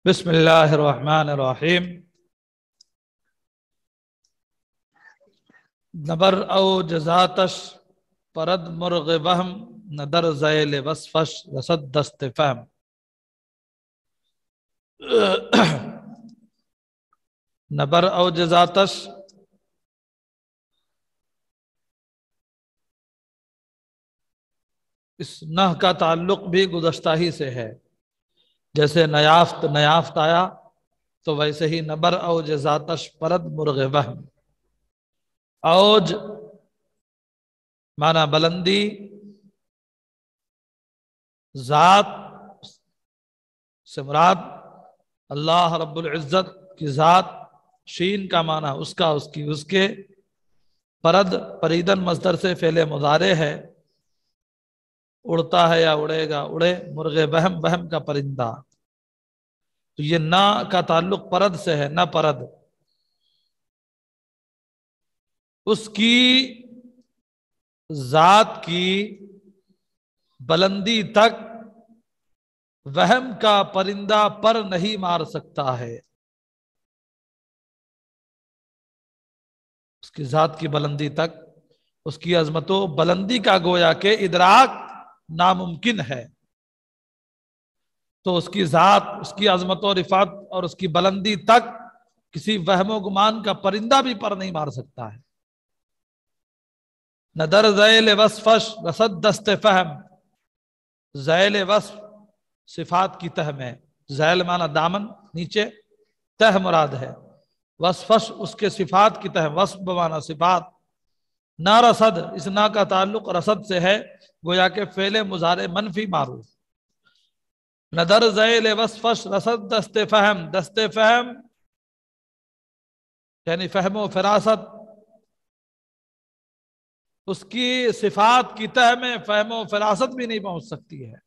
بسم اللہ الرحمن الرحیم۔ نبر او جزاتش پرد مرغ وہم، ندر ذیل وصفش رسد دست فہم۔ نبر او جزاتش اس نہ کا تعلق بھی گزشتہ ہی سے ہے، جیسے نیافت آیا تو ویسے ہی نبر اوج ذاتش پرد مرغ وہم۔ اوج معنی بلندی، ذات سے مراد اللہ رب العزت کی ذات، شین کا معنی اس کے، پرد پریدن مصدر سے فعل مضارع ہے، اڑتا ہے یا اڑے گا، اڑے، مرغ بہم، بہم کا پرندہ۔ تو یہ نہ کا تعلق پرد سے ہے، نہ پرد اس کی ذات کی بلندی تک وہم کا پرندہ پر نہیں مار سکتا ہے۔ اس کی ذات کی بلندی تک، اس کی عظمت و بلندی کا گویا کہ ادراک ناممکن ہے، تو اس کی ذات، اس کی عظمت و رفعت اور اس کی بلندی تک کسی وہم و گمان کا پرندہ بھی پر نہیں مار سکتا ہے۔ ندر ذیل وصفش رسد دست فہم، ذیل وصف صفات کی تہ میں، ذیل معنی دامن، نیچے، تہ مراد ہے، وصفش اس کے صفات کی تہ، وصف بمعنی صفات۔ نہ رسد، اس نہ کا تعلق رسد سے ہے، گویا کہ فعل مضارع منفی معروف۔ ندر ذیل وصفش رسد دست فہم، دست فہم یعنی فہم و فراست، اس کی صفات کی تہ میں فہم و فراست بھی نہیں پہنچ سکتی ہے۔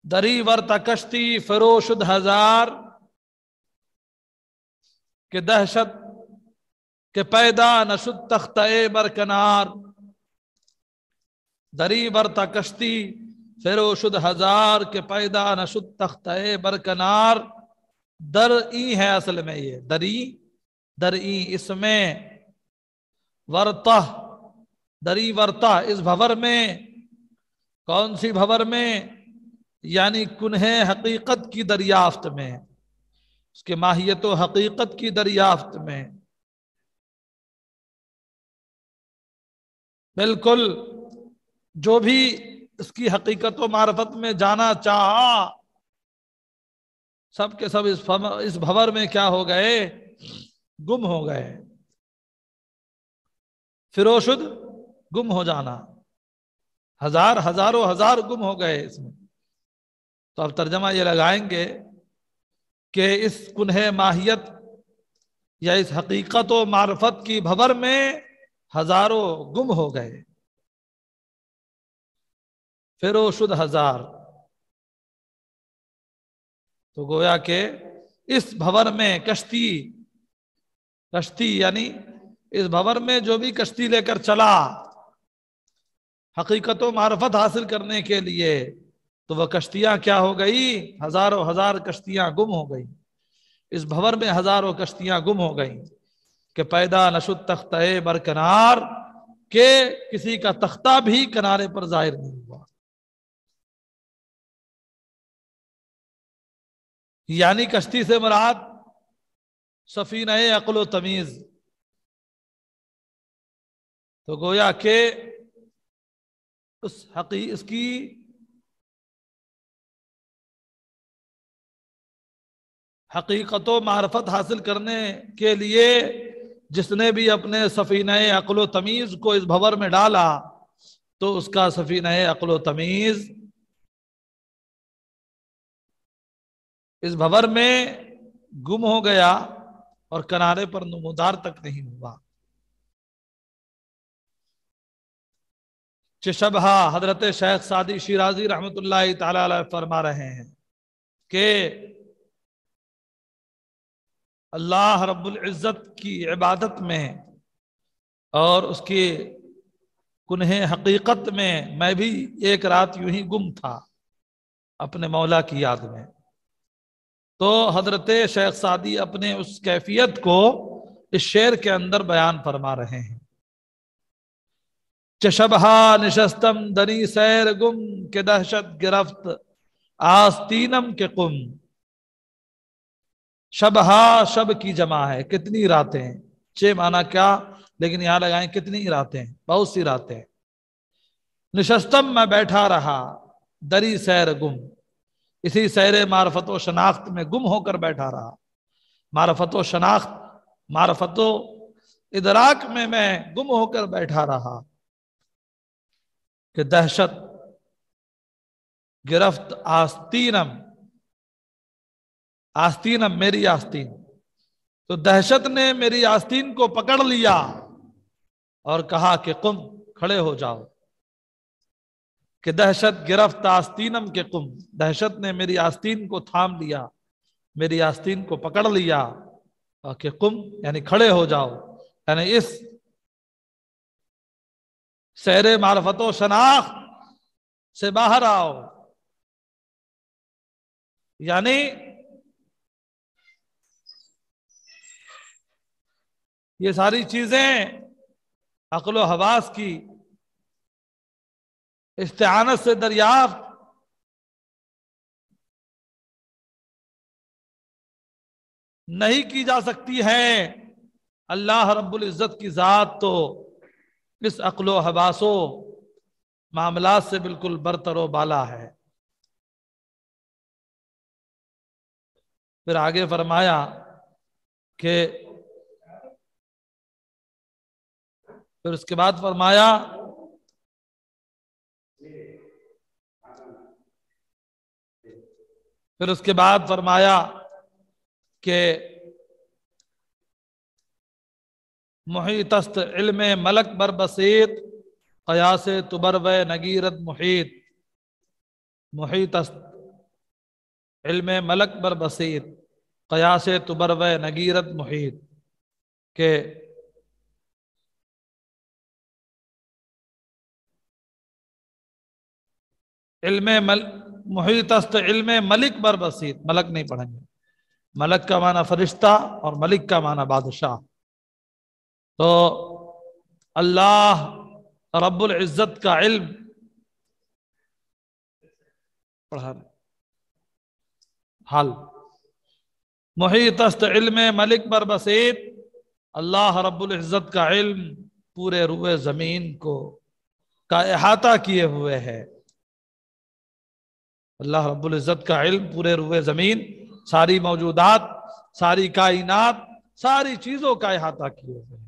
دری ورتا کشتی فروشد ہزار، کہ دہشت کہ پیدا نشد تختہ برکنار۔ دری ورتا کشتی فروشد ہزار، کہ پیدا نشد تختہ برکنار۔ در ای ہے اصل میں، یہ دری، در ای اس میں، ورتا دری ورتا اس بھور میں، کون سی بھور میں؟ یعنی کنہ حقیقت کی دریافت میں، اس کے ماہیت و حقیقت کی دریافت میں۔ بالکل جو بھی اس کی حقیقت و معرفت میں جانا چاہا، سب کے سب اس بھور میں کیا ہو گئے؟ گم ہو گئے۔ فروشد گم ہو جانا، ہزاروں ہزار گم ہو گئے اس میں۔ تو اب ترجمہ یہ لگائیں گے کہ اس کنہ ماہیت یا اس حقیقت و معرفت کی بھور میں ہزاروں گم ہو گئے۔ فروشد ہزار، تو گویا کہ اس بھور میں کشتی یعنی اس بھور میں جو بھی کشتی لے کر چلا حقیقت و معرفت حاصل کرنے کے لیے، تو وہ کشتیاں کیا ہو گئی؟ ہزاروں ہزار کشتیاں گم ہو گئی۔ اس بھور میں ہزاروں کشتیاں گم ہو گئیں، کہ پیدا نشد تختہ برکنار، کہ کسی کا تختہ بھی کنارے پر ظاہر نہیں ہوا۔ یعنی کشتی سے مراد سفینہ عقل و تمیز۔ تو گویا کہ اس کی حقیقت و معرفت حاصل کرنے کے لیے جس نے بھی اپنے سفینہ عقل و تمیز کو اس بھور میں ڈالا، تو اس کا سفینہ عقل و تمیز اس بھور میں گم ہو گیا اور کنارے پر نمودار تک نہیں ہوا۔ چشبہ حضرت شیخ سعدی شیرازی رحمت اللہ تعالی علیہ فرما رہے ہیں کہ اللہ رب العزت کی عبادت میں اور اس کی کنہیں حقیقت میں بھی ایک رات یوں ہی گم تھا اپنے مولا کی یاد میں۔ تو حضرت شیخ سعدی اپنے اس کیفیت کو اس شعر کے اندر بیان فرما رہے ہیں۔ چشبہا نشستم دنی سیر گم کے دہشت گرفت آستینم کے قم۔ شبہا شب کی جمع ہے، کتنی راتیں، چھ معنی کیا، لیکن یہاں لگائیں کتنی راتیں، بہت سی راتیں۔ نشستم میں بیٹھا رہا، دری سیر گم، اسی سیر معرفت و شناخت میں گم ہو کر بیٹھا رہا۔ معرفت و شناخت، معرفت و ادراک میں گم ہو کر بیٹھا رہا کہ دہشت گرفت آستینم، آستینم میری آستین، تو دہشت نے میری آستین کو پکڑ لیا اور کہا کہ قم، کھڑے ہو جاؤ۔ کہ دہشت گرفت آستینم کے قم، دہشت نے میری آستین کو تھام لیا، میری آستین کو پکڑ لیا، کہ قم یعنی کھڑے ہو جاؤ، یعنی اس سیر معرفت و شناخت سے باہر آؤ۔ یعنی یہ ساری چیزیں عقل و حواس کی استعانت سے دریافت نہیں کی جا سکتی ہے۔ اللہ رب العزت کی ذات تو اس عقل و حواس و معاملات سے بالکل برتر و بالا ہے۔ پھر آگے فرمایا کہ پھر اس کے بعد فرمایا کہ محیط است علم ملک بر بسیط قیاس تبرو نگیرت محیط۔ محیط است علم ملک بر بسیط قیاس تبرو نگیرت محیط، کہ محیط است علم ملک بر بسیط، ملک نہیں پڑھیں گے، ملک کا معنی فرشتہ اور ملک کا معنی بادشاہ۔ تو اللہ رب العزت کا علم پڑھا حال محیط است علم ملک بر بسیط، اللہ رب العزت کا علم پورے روئے زمین کا احاطہ کیے ہوئے ہے۔ اللہ رب العزت کا علم پورے روئے زمین، ساری موجودات، ساری کائنات، ساری چیزوں کا احاطہ کیے ہوئے ہیں۔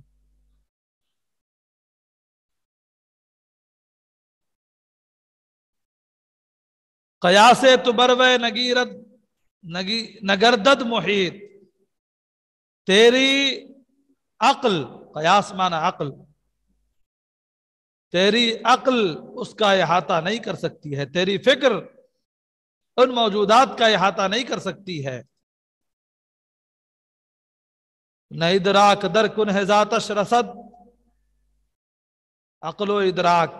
قیاس تبرو نگیرت نگردد محیط، تیری عقل، قیاس معنی عقل، تیری عقل اس کا احاطہ نہیں کر سکتی ہے، تیری فکر ان موجودات کا احاطہ نہیں کر سکتی ہے۔ نہ ادراک در کن ہے ذاتش رسد، عقل و ادراک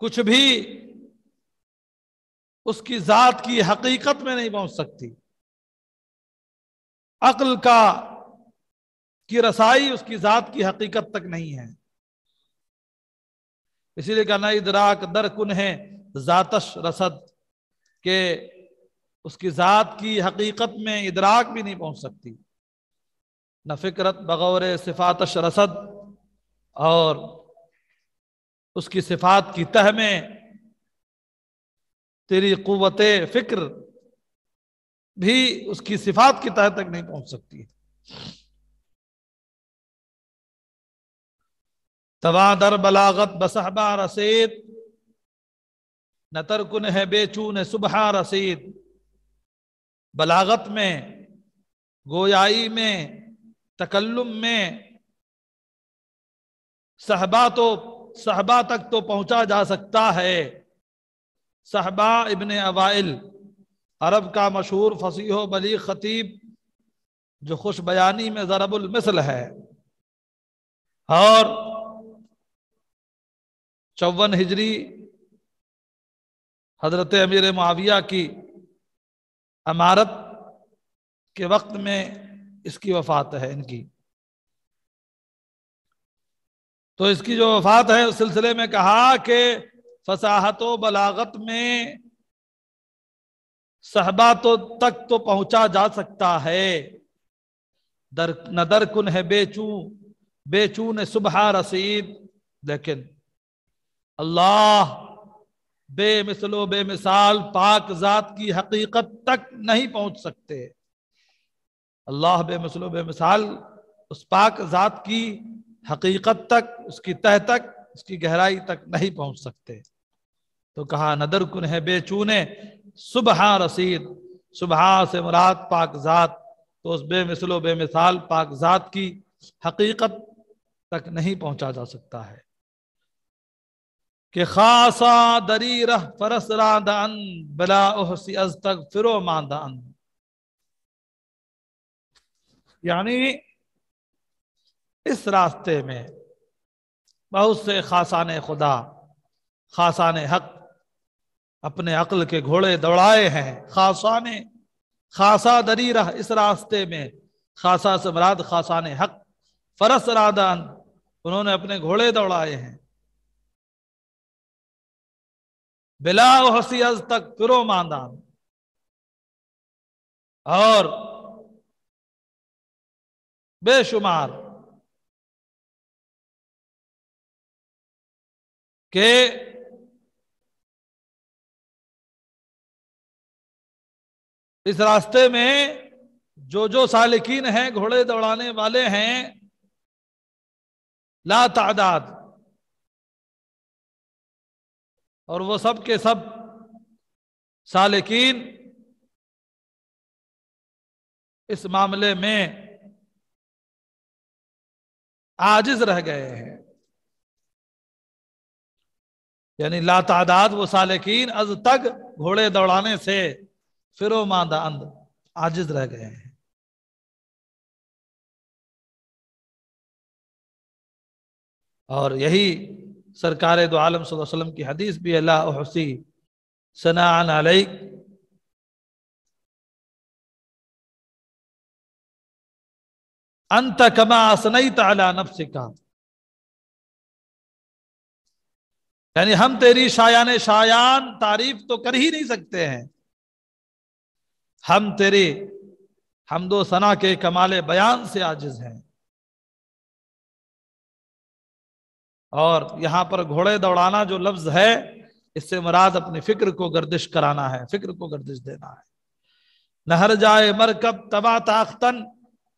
کچھ بھی اس کی ذات کی حقیقت میں نہیں پہنچ سکتی۔ عقل کی رسائی اس کی ذات کی حقیقت تک نہیں ہے۔ اسی لیے کہنا ادراک در کن ہے ذاتش رسد، کہ اس کی ذات کی حقیقت میں ادراک بھی نہیں پہنچ سکتی۔ نہ فکرت بغور صفاتش رسد، اور اس کی صفات کی تہ میں تیری قوت فکر بھی اس کی صفات کی تہ تک نہیں پہنچ سکتی۔ تواں در بلاغت بصحبہ رسید، نہ ترکن ہے بے چون صبح رسید۔ بلاغت میں، گویائی میں، تکلم میں صحبہ تک تو پہنچا جا سکتا ہے۔ صحبہ ابن اوائل، عرب کا مشہور فصیح و بلیغ خطیب، جو خوش بیانی میں ضرب المثل ہے، اور 54 ہجری حضرت امیر معاویہ کی امارت کے وقت میں اس کی وفات ہے ان کی. تو اس کی جو وفات ہے اس سلسلے میں کہا کہ فصاحت و بلاغت میں صحبا تک تو پہنچا جا سکتا ہے، نہ در کن ہے بے چون صبح رسید، لیکن اللہ بے مثل و بے مثال پاک ذات کی حقیقت تک نہیں پہنچ سکتے. اللہ بے مثل و بے مثال اس پاک ذات کی حقیقت تک، اس کی تہ تک، اس کی گہرائی تک نہیں پہنچ سکتے. تو کہا ندر کن ہے بے چونے صبح رسید، صبح سے مراد پاک ذات، تو اس بے مثل و بے مثال پاک ذات کی حقیقت تک نہیں پہنچا جا سکتا ہے کہ خاصا دری رہ فرس راندان بلا احسی ازتغفرو ماندان. یعنی اس راستے میں بہت سے خاصان خدا، خاصان حق اپنے عقل کے گھوڑے دوڑائے ہیں. خاصا دری رہ، اس راستے میں خاصا سے مراد خاصان حق، فرس رادان انہوں نے اپنے گھوڑے دوڑائے ہیں. بلا احسی ازتغفرو ماندان، اور بے شمار کہ اس راستے میں جو سالکین ہیں، گھوڑے دوڑانے والے ہیں، لا تعداد، اور وہ سب کے سب سالکین اس معاملے میں عاجز رہ گئے ہیں. یعنی لا تعداد وہ سالکین از تک گھوڑے دوڑانے سے فرو ماندہ اند عاجز رہ گئے ہیں. اور یہی سرکار دو عالم صلی اللہ علیہ وسلم کی حدیث بھی ہے، لا احصی ثناء علیک انت کما اثنیت علی نفسک. یعنی ہم تیری شایان تعریف تو کر ہی نہیں سکتے ہیں، ہم تیری حمد و ثنا کے کمال بیان سے عاجز ہیں. اور یہاں پر گھوڑے دوڑانا جو لفظ ہے، اس سے مراد اپنی فکر کو گردش کرانا ہے، فکر کو گردش دینا ہے. نہر جائے مرکب تبا تاختن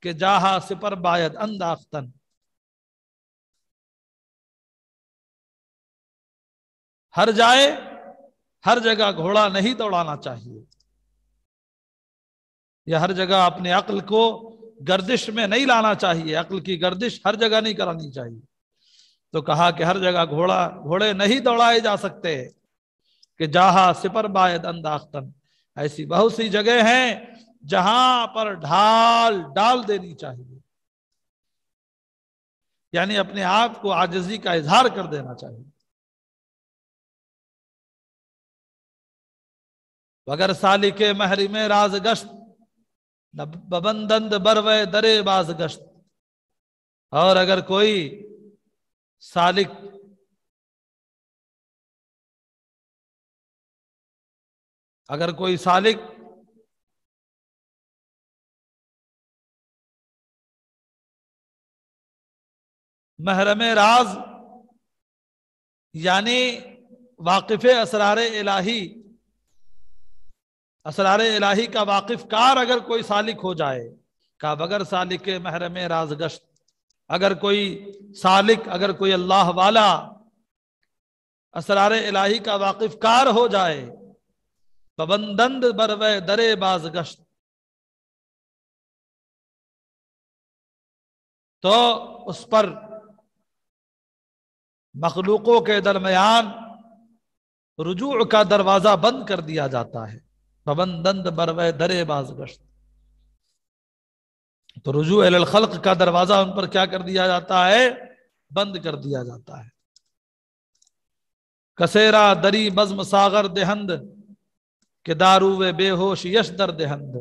کہ جاہا سپر باید انداختن. ہر جگہ گھوڑا نہیں دوڑانا چاہیے، یا ہر جگہ اپنے عقل کو گردش میں نہیں لانا چاہیے، عقل کی گردش ہر جگہ نہیں کرانی چاہیے. تو کہا کہ ہر جگہ گھوڑے نہیں دوڑائے جا سکتے کہ جہاں سپر باید انداختن. ایسی بہت سی جگہ ہیں جہاں پر ڈال دینی چاہیے، یعنی اپنے آپ کو عاجزی کا اظہار کر دینا چاہیے. وگر سالک محرم راز گشت ببندند بروے درے باز گشت. اور اگر کوئی سالک محرم راز یعنی واقف اسرار الہی کا واقف کار اگر کوئی سالک ہو جائے، کہا بغیر سالک محرم راز گشت، اگر کوئی سالک، اگر کوئی اللہ والا اسرار الہی کا واقف کار ہو جائے، ببندند بروے درے باز گشت، تو اس پر مخلوقوں کے درمیان رجوع کا دروازہ بند کر دیا جاتا ہے. ببندند بروے درے باز گشت. تو رجوع الی الخلق کا دروازہ ان پر کیا کر دیا جاتا ہے؟ بند کر دیا جاتا ہے۔ کسیرا دری بزم ساغر دہند کہ دارو بے ہوش یش در دہند۔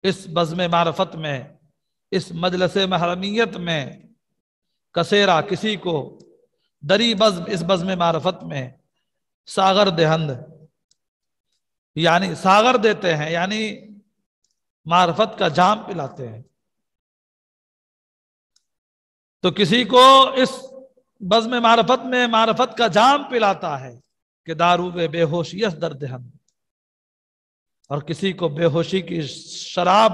اس بزم معرفت میں، اس مجلس محرمیت میں، کسیرا کسی کو، دری بزم اس بزم معرفت میں، ساغر دہند یعنی ساغر دیتے ہیں، یعنی معرفت کا جام پلاتے ہیں۔ تو کسی کو اس بزم معرفت میں معرفت کا جام پلاتا ہے کہ دارو بے ہوش یس در دہند، اور کسی کو بے ہوشی کی شراب،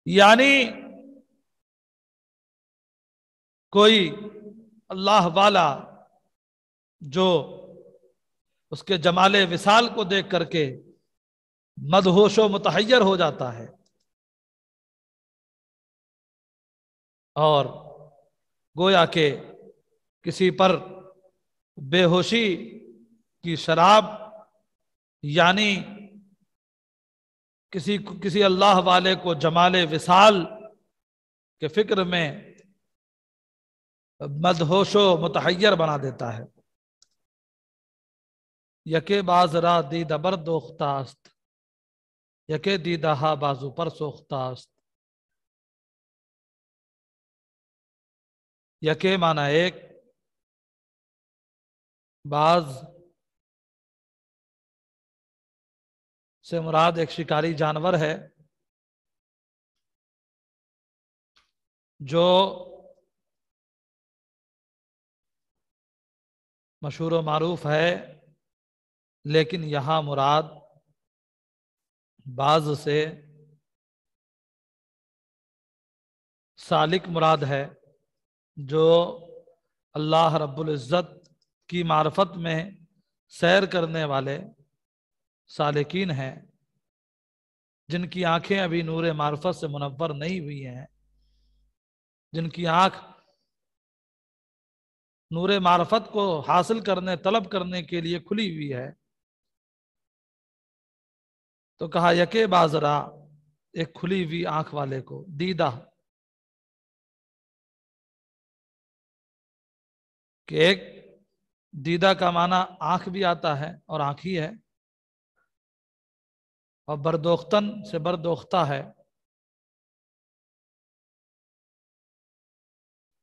یعنی کوئی اللہ والا جو اس کے جمال وصال کو دیکھ کر کے مدہوش و متحیر ہو جاتا ہے، اور گویا کہ کسی پر بے ہوشی کی شراب، یعنی کسی اللہ والے کو جمال وصال کے فکر میں مدہوش و متحیر بنا دیتا ہے۔ یکے باز را دیدہ بر دوختاست، یکے دیدہ ہا بازو پر سوختاست۔ یکے معنی ایک، باز سے مراد ایک شکاری جانور ہے جو مشہور و معروف ہے، لیکن یہاں مراد باز سے سالک مراد ہے، جو اللہ رب العزت کی معرفت میں سیر کرنے والے سالکین ہیں، جن کی آنکھیں ابھی نور معرفت سے منور نہیں ہوئی ہیں، جن کی آنکھ نور معرفت کو حاصل کرنے، طلب کرنے کے لیے کھلی ہوئی ہے۔ تو کہا یکے بازرا، ایک کھلی ہوئی آنکھ والے کو، دیدہ کہ ایک دیدہ کا معنی آنکھ بھی آتا ہے اور آنکھ ہی ہے، اور بردوختن سے بردوختہ ہے،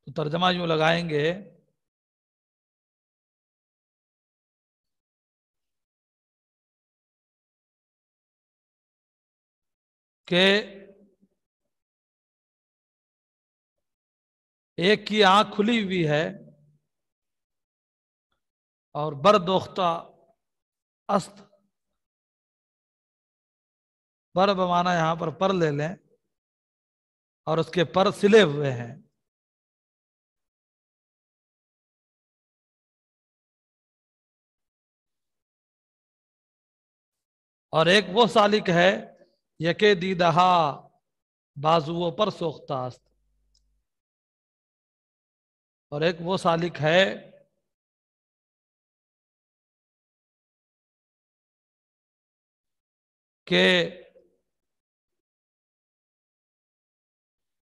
تو ترجمہ یوں لگائیں گے کہ ایک کی آنکھ کھلی ہوئی ہے اور بردوختہ است، بر بمانا یہاں پر لے لیں، اور اس کے پر سلے ہوئے ہیں۔ اور ایک وہ سالک ہے یکے دیدہا بازوؤں پر سوختاست، اور ایک وہ سالک ہے کہ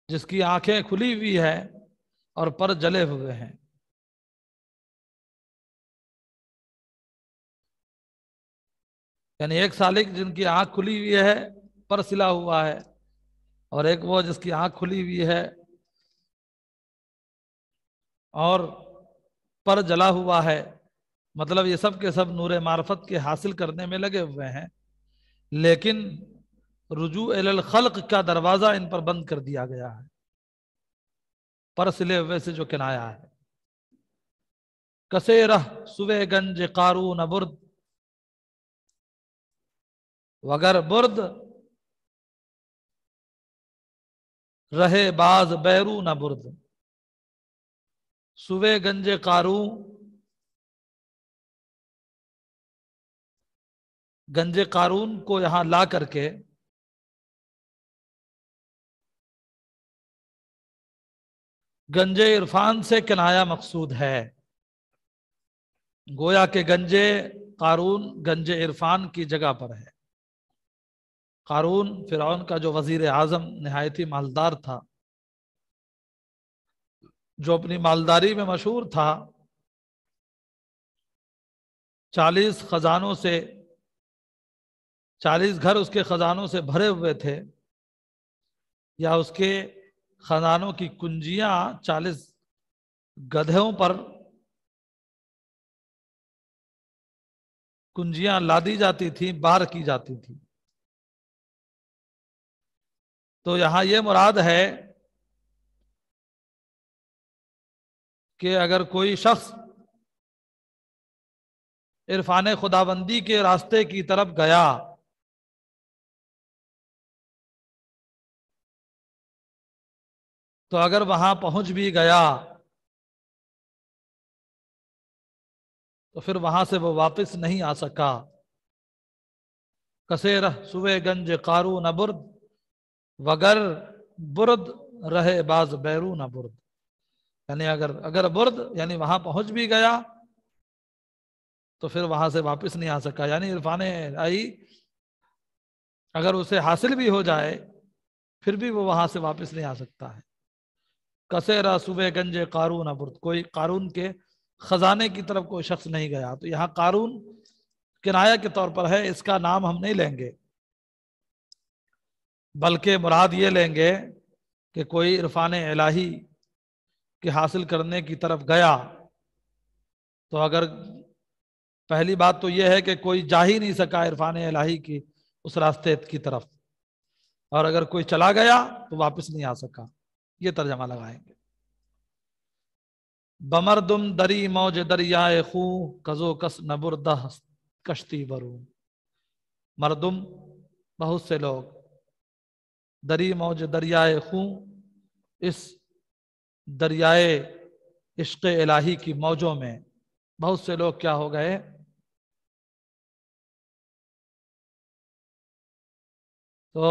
جس کی آنکھیں کھلی ہوئی ہے اور پر جلے ہوئے ہیں۔ یعنی ایک سالک جن کی آنکھ کھلی ہوئی ہے، پر سلا ہوا ہے، اور ایک وہ جس کی آنکھ کھلی ہوئی ہے اور پر جلا ہوا ہے۔ مطلب یہ سب کے سب نور معرفت کے حاصل کرنے میں لگے ہوئے ہیں، لیکن رجوع الی الخلق کا دروازہ ان پر بند کر دیا گیا ہے، پر سلے ہوئے سے جو کنایا ہے۔ کسے رہ سوے گنج قارون برد، وگر برد رہے باز بیرون برد۔ سوے گنج قارون، گنج قارون کو یہاں لا کر کے گنج عرفان سے کنایا مقصود ہے، گویا کہ گنج قارون گنج عرفان کی جگہ پر ہے۔ قارون فرعون کا جو وزیر اعظم نہایت ہی مالدار تھا، جو اپنی مالداری میں مشہور تھا، 40 خزانوں سے 40 گھر اس کے خزانوں سے بھرے ہوئے تھے، یا اس کے خزانوں کی کنجیاں 40 گدھوں پر کنجیاں لادی جاتی تھیں، بار کی جاتی تھی۔ تو یہاں یہ مراد ہے کہ اگر کوئی شخص عرفان خداوندی کے راستے کی طرف گیا تو اگر وہاں پہنچ بھی گیا تو پھر وہاں سے وہ واپس نہیں آ سکا۔ کثیرہ سوئے گنج قارون برد، وگر برد رہے باز بیرون برد، یعنی اگر برد یعنی وہاں پہنچ بھی گیا تو پھر وہاں سے واپس نہیں آ سکا، یعنی عرفان الہی اگر اسے حاصل بھی ہو جائے پھر بھی وہ وہاں سے واپس نہیں آ سکتا ہے۔ کثیرہ صبح گنج قارون برد، کوئی قارون کے خزانے کی طرف کوئی شخص نہیں گیا۔ تو یہاں قارون کنایہ کے طور پر ہے، اس کا نام ہم نہیں لیں گے، بلکہ مراد یہ لیں گے کہ کوئی عرفان الہی کے حاصل کرنے کی طرف گیا تو اگر پہلی بات تو یہ ہے کہ کوئی جا ہی نہیں سکا عرفان الہی کی اس راستے کی طرف، اور اگر کوئی چلا گیا تو واپس نہیں آ سکا، یہ ترجمہ لگائیں گے۔ بمردم دری موج دریائے خوں، کزو کس نبردہ کشتی برو۔ مردم بہت سے لوگ، دری موج دریائے خوں، اس دریائے عشق الہی کی موجوں میں بہت سے لوگ کیا ہو گئے؟ تو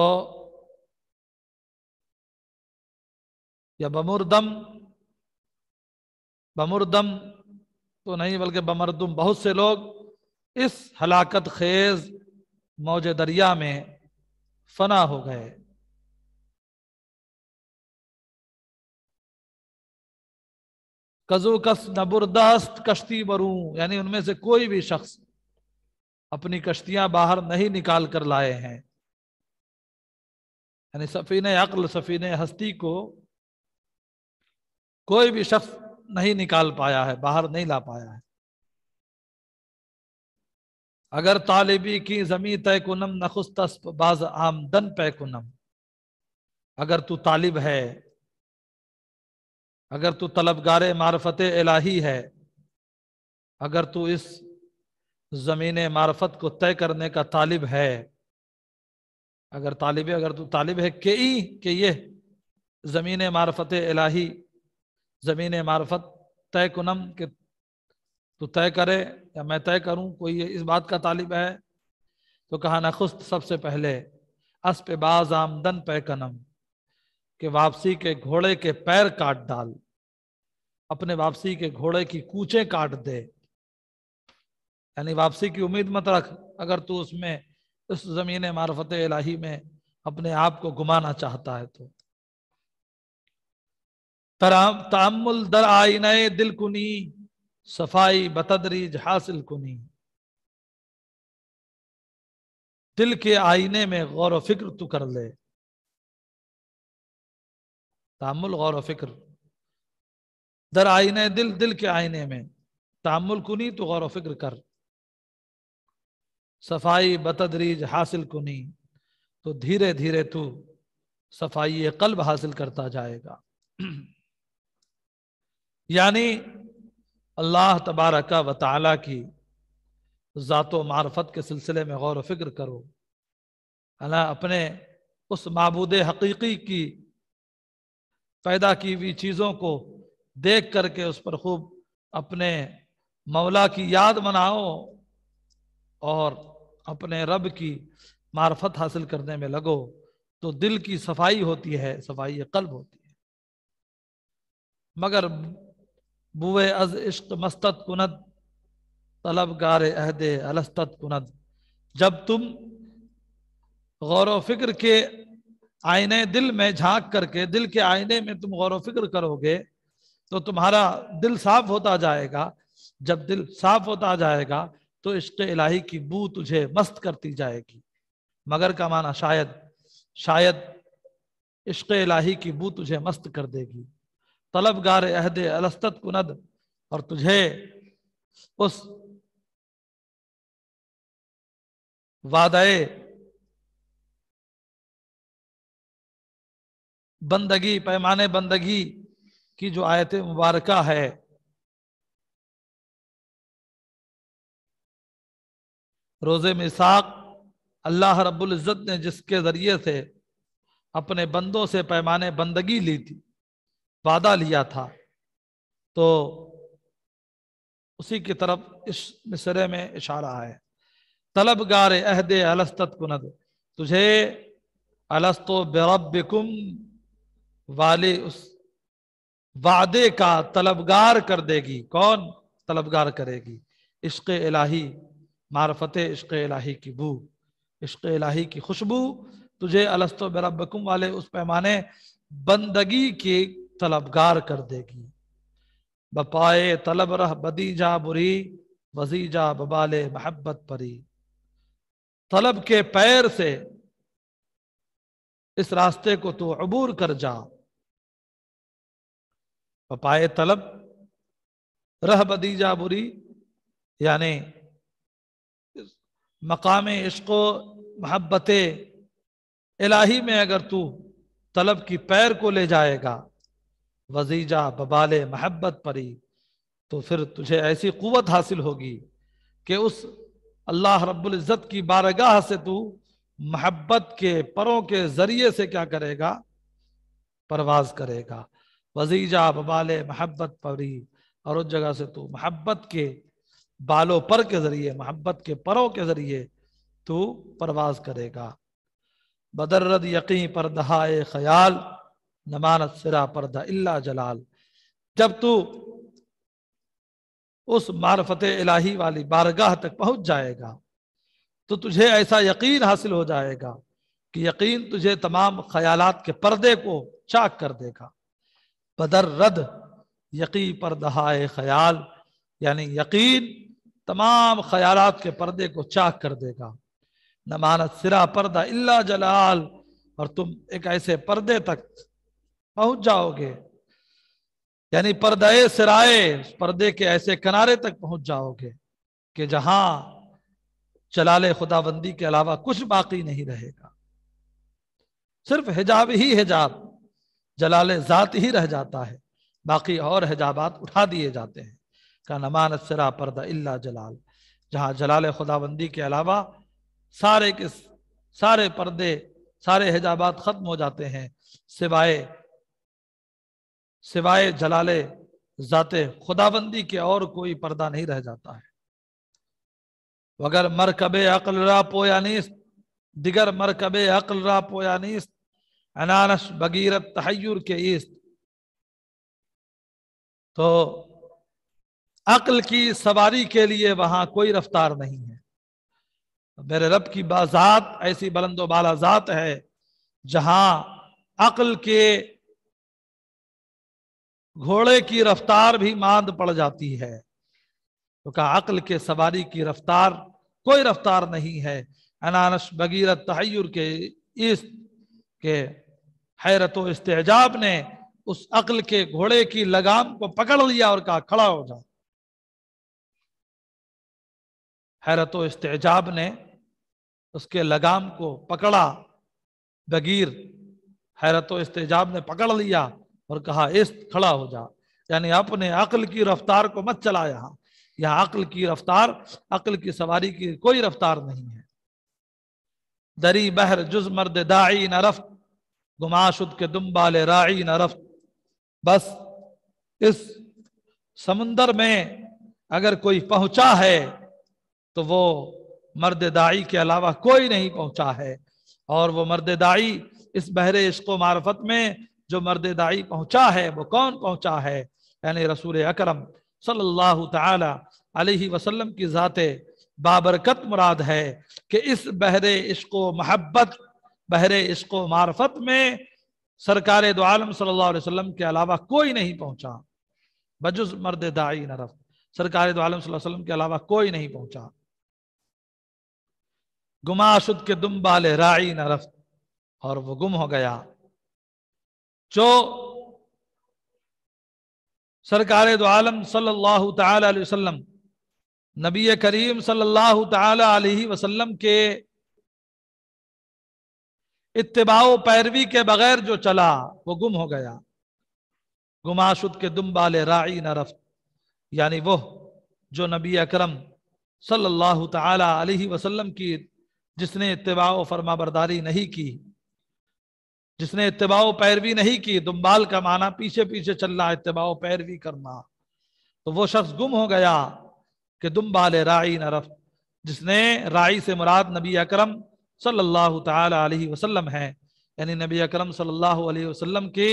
یا بمردم تو نہیں بلکہ بمردم، بہت سے لوگ اس ہلاکت خیز موج دریا میں فنا ہو گئے۔ کزو کس نبردست کشتی بروں، یعنی ان میں سے کوئی بھی شخص اپنی کشتیاں باہر نہیں نکال کر لائے ہیں، یعنی سفینہ عقل سفینہ ہستی کو کوئی بھی شخص نہیں نکال پایا ہے، باہر نہیں لا پایا ہے۔ اگر طالبی کی زمیں طے کنم نخستس باز آمدن پے کنم، اگر تو طالب ہے، اگر تو طلبگار معرفت الہی ہے، اگر تو اس زمین معرفت کو طے کرنے کا طالب ہے، اگر تو طالب ہے کہ یہ زمین معرفت الہی، زمین معرفت طے کنم کہ تو طے کرے یا میں طے کروں، کوئی اس بات کا طالب ہے تو کہا نخست سب سے پہلے اسپ باز آمدن پے کنم، کہ واپسی کے گھوڑے کے پیر کاٹ ڈال، اپنے واپسی کے گھوڑے کی کوچیں کاٹ دے، یعنی واپسی کی امید مت رکھ اگر تو اس زمین معرفت الہی میں اپنے آپ کو گمانا چاہتا ہے تو۔ تأمل در آئینہ دل کنی، صفائی بتدریج حاصل کنی، دل کے آئینے میں غور و فکر تو کر لے، تأمل غور و فکر، در آئینے دل کے آئینے میں تأمل کنی تو غور و فکر کر، صفائی بتدریج حاصل کنی تو دھیرے دھیرے تو صفائی قلب حاصل کرتا جائے گا۔ یعنی اللہ تبارک و تعالی کی ذات و معرفت کے سلسلے میں غور و فکر کرو، اپنے اس معبود حقیقی کی پیدا کی ہوئی چیزوں کو دیکھ کر کے اس پر خوب اپنے مولا کی یاد مناؤ اور اپنے رب کی معرفت حاصل کرنے میں لگو، تو دل کی صفائی ہوتی ہے، صفائی قلب ہوتی ہے۔ مگر بوئے از عشق مستت کند، طلبگار عہد الستت کند، جب تم غور و فکر کے آئینے دل میں جھانک کر کے، دل کے آئینے میں تم غور و فکر کرو گے تو تمہارا دل صاف ہوتا جائے گا. جب دل صاف ہوتا جائے گا تو عشق الہی کی بو تجھے مست کرتی جائے گی. مگر کا معنی شاید، شاید عشق الہی کی بو تجھے مست کر دے گی. طلبگار عہد الستت کند، اور تجھے اس وعدہ بندگی، پیمانے بندگی کی جو آیت مبارکہ ہے، روز میثاق اللہ رب العزت نے جس کے ذریعے سے اپنے بندوں سے پیمانے بندگی لی تھی، وعدہ لیا تھا، تو اسی کی طرف اس مصرے میں اشارہ ہے. طلبگار عہد الستت کند، تجھے الستو بربکم والے اس وعدے کا طلبگار کر دے گی. کون طلبگار کرے گی؟ عشق الہی، معرفت عشق الہی کی بو، عشق الہی کی خوشبو تجھے الستو بربکم والے اس پیمانے بندگی کی طلبگار کر دے گی. بپائے طلب رہ بدی جا بری، وزی جا ببال محبت پری. طلب کے پیر سے اس راستے کو تو عبور کر جا. بپائے طلب رہ بدی جا بری، یعنی مقام عشق و محبت الہی میں اگر تو طلب کی پیر کو لے جائے گا، وزیجہ ببال محبت پری، تو پھر تجھے ایسی قوت حاصل ہوگی کہ اس اللہ رب العزت کی بارگاہ سے تو محبت کے پروں کے ذریعے سے کیا کرے گا؟ پرواز کرے گا. وزیجہ ببال محبت پری، اور اس جگہ سے تو محبت کے بالوں پر کے ذریعے، محبت کے پروں کے ذریعے تو پرواز کرے گا. بدرد یقین پر دہائے خیال، نمانت سرا پردہ اللہ جلال. جب تو اس معرفت الہی والی بارگاہ تک پہنچ جائے گا تو تجھے ایسا یقین حاصل ہو جائے گا کہ یقین تجھے تمام خیالات کے پردے کو چاک کر دے گا. بدرد یقین پر دہائے خیال، یعنی یقین تمام خیالات کے پردے کو چاک کر دے گا. نمانت سرا پردہ اللہ جلال، اور تم ایک ایسے پردے تک پہنچ جاؤ گے، یعنی پردہ سرائے، پردے کے ایسے کنارے تک پہنچ جاؤ گے کہ جہاں جلال خداوندی کے علاوہ کچھ باقی نہیں رہے گا. صرف حجاب ہی حجاب، جلال ذات ہی رہ جاتا ہے، باقی اور حجابات اٹھا دیے جاتے ہیں. کا نمانت سرا پردہ اللہ جلال، جہاں جلال خداوندی کے علاوہ سارے کے سارے پردے، سارے حجابات ختم ہو جاتے ہیں، سوائے جلال ذات خداوندی کے اور کوئی پردہ نہیں رہ جاتا ہے. وگر مرکب عقل را پویا نیست، دیگر مرکب عقل را پویا نیست، عنانش بغیرت تحیر کے ایست. تو عقل کی سواری کے لیے وہاں کوئی رفتار نہیں ہے. میرے رب کی ذات ایسی بلند و بالا ذات ہے جہاں عقل کے گھوڑے کی رفتار بھی ماند پڑ جاتی ہے، کیونکہ عقل کے سواری کی رفتار کوئی رفتار نہیں ہے. انانش بغیرت تحیر کے اس کے حیرت و استعجاب نے اس عقل کے گھوڑے کی لگام کو پکڑ لیا اور کہا کھڑا ہو جا. حیرت و استعجاب نے اس کے لگام کو پکڑا، بغیر حیرت و استعجاب نے پکڑ لیا اور کہا اس کھڑا ہو جا، یعنی اپنے عقل کی رفتار کو مت چلا. یہاں عقل کی رفتار، عقل کی سواری کی کوئی رفتار نہیں ہے. دری بحر جز مرد داعی نہ رفت، گما شد کے دنبال راعی نہ رفت. بس اس سمندر میں اگر کوئی پہنچا ہے تو وہ مرد داعی کے علاوہ کوئی نہیں پہنچا ہے. اور وہ مرد داعی اس بحر عشق و معرفت میں جو مرد داعی پہنچا ہے وہ کون پہنچا ہے؟ یعنی رسول اکرم صلی اللہ تعالی علیہ وسلم کی ذات بابرکت مراد ہے کہ اس بحر عشق و محبت بحر عشق و معرفت میں سرکار دو عالم صلی اللہ علیہ وسلم کے علاوہ کوئی نہیں پہنچا، بجز مرد داعی نہ رفت، سرکار دو عالم صلی اللہ علیہ وسلم کے علاوہ کوئی نہیں پہنچا۔ گما شد کے دم بال راعی نہ رفت، اور وہ گم ہو گیا جو سرکار دو عالم صلی اللہ تعالی علیہ وسلم، نبی کریم صلی اللہ تعالی علیہ وسلم کے اتباع و پیروی کے بغیر جو چلا وہ گم ہو گیا۔ گما شد کے دم بال راعی نہ رفت، یعنی وہ جو نبی اکرم صلی اللہ تعالی علیہ وسلم کی جس نے اتباع و فرما برداری نہیں کی، جس نے اتباع و پیروی نہیں کی، دنبال کا معنی پیچھے پیچھے چلنا، اتباع و پیروی کرنا، تو وہ شخص گم ہو گیا کہ دنبال راعی نہ رفت، جس نے راعی سے مراد نبی اکرم صلی اللہ تعالی علیہ وسلم ہے، یعنی نبی اکرم صلی اللہ علیہ وسلم کی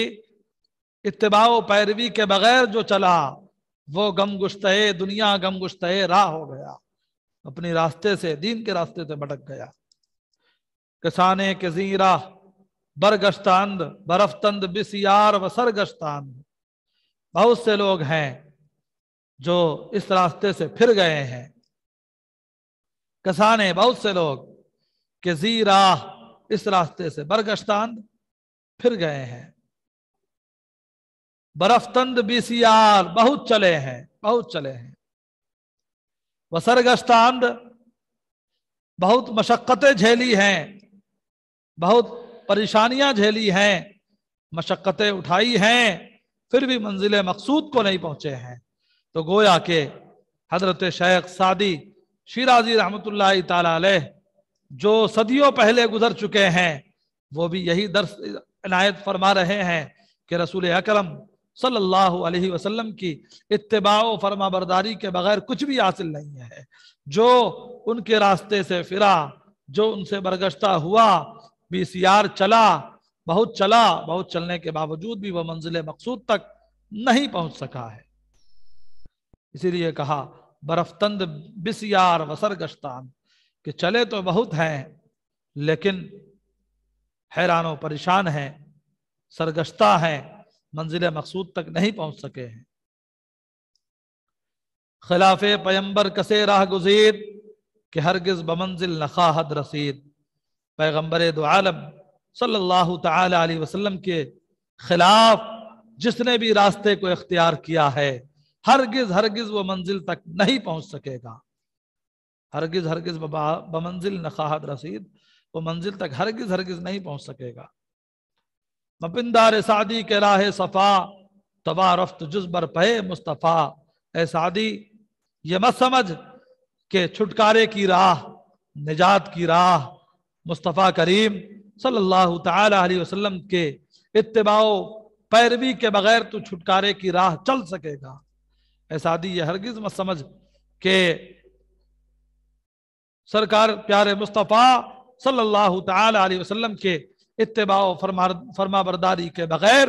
اتباع و پیروی کے بغیر جو چلا وہ غم گشتہ دنیا، غم گشتہ راہ ہو گیا، اپنی راستے سے، دین کے راستے سے بھٹک گیا۔ کسانے کے زیرہ برگشتاند برفتند بسیار و سرگشتاند، بہت سے لوگ ہیں جو اس راستے سے پھر گئے ہیں۔ کسانے بہت سے لوگ کہ زیرہ اس راستے سے، برگشتاند پھر گئے ہیں، برفتند بسیار بہت چلے ہیں، بہت چلے ہیں، و سرگشتاند بہت مشقتیں جھیلی ہیں، بہت پریشانیاں جھیلی ہیں، مشقتیں اٹھائی ہیں، پھر بھی منزل مقصود کو نہیں پہنچے ہیں۔ تو گویا کہ حضرت شیخ سعدی شیرازی رحمۃ اللہ تعالی علیہ جو صدیوں پہلے گزر چکے ہیں، وہ بھی یہی درس عنایت فرما رہے ہیں کہ رسول اکرم صلی اللہ علیہ وسلم کی اتباع و فرما برداری کے بغیر کچھ بھی حاصل نہیں ہے۔ جو ان کے راستے سے پھرا، جو ان سے برگشتہ ہوا، بیسیار چلا، بہت چلنے کے باوجود بھی وہ منزل مقصود تک نہیں پہنچ سکا ہے۔ اسی لیے کہا برفتند بسیار و سرگشتان، کہ چلے تو بہت ہیں لیکن حیران و پریشان ہیں، سرگشتہ ہیں، منزل مقصود تک نہیں پہنچ سکے ہیں۔ خلاف پیمبر کسے راہ گزید، کہ ہرگز بمنزل نخواہد رسید۔ پیغمبر دو عالم صلی اللہ تعالی علیہ وسلم کے خلاف جس نے بھی راستے کو اختیار کیا ہے، ہرگز وہ منزل تک نہیں پہنچ سکے گا۔ ہرگز بمنزل نخواہد رسید، وہ منزل تک ہرگز نہیں پہنچ سکے گا۔ مپندار سعدی کے راہ صفا، تبا رفت جز بر پے مصطفیٰ۔ اے سعدی یہ مت سمجھ کہ چھٹکارے کی راہ، نجات کی راہ مصطفیٰ کریم صلی اللہ تعالی علیہ وسلم کے اتباع و پیروی کے بغیر تو چھٹکارے کی راہ چل سکے گا۔ اے سعدی یہ ہرگز مت سمجھ کہ سرکار پیارے مصطفیٰ صلی اللہ تعالی علیہ وسلم کے اتباع و فرما برداری کے بغیر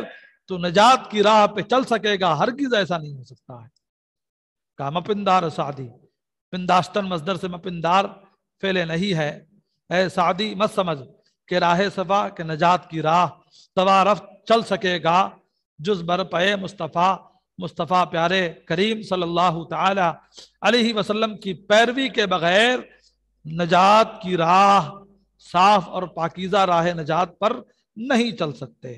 تو نجات کی راہ پہ چل سکے گا، ہرگز ایسا نہیں ہو سکتا ہے۔ کہا مپندار سعدی، پنداشتن مصدر سے مپندار فعل نہیں ہے۔ اے سعدی مت سمجھ کہ راہ صفا کہ نجات کی راہ توا رفت چل سکے گا جز بر پے مصطفیٰ پیارے کریم صلی اللہ تعالی علیہ وسلم کی پیروی کے بغیر نجات کی راہ، صاف اور پاکیزہ راہ نجات پر نہیں چل سکتے۔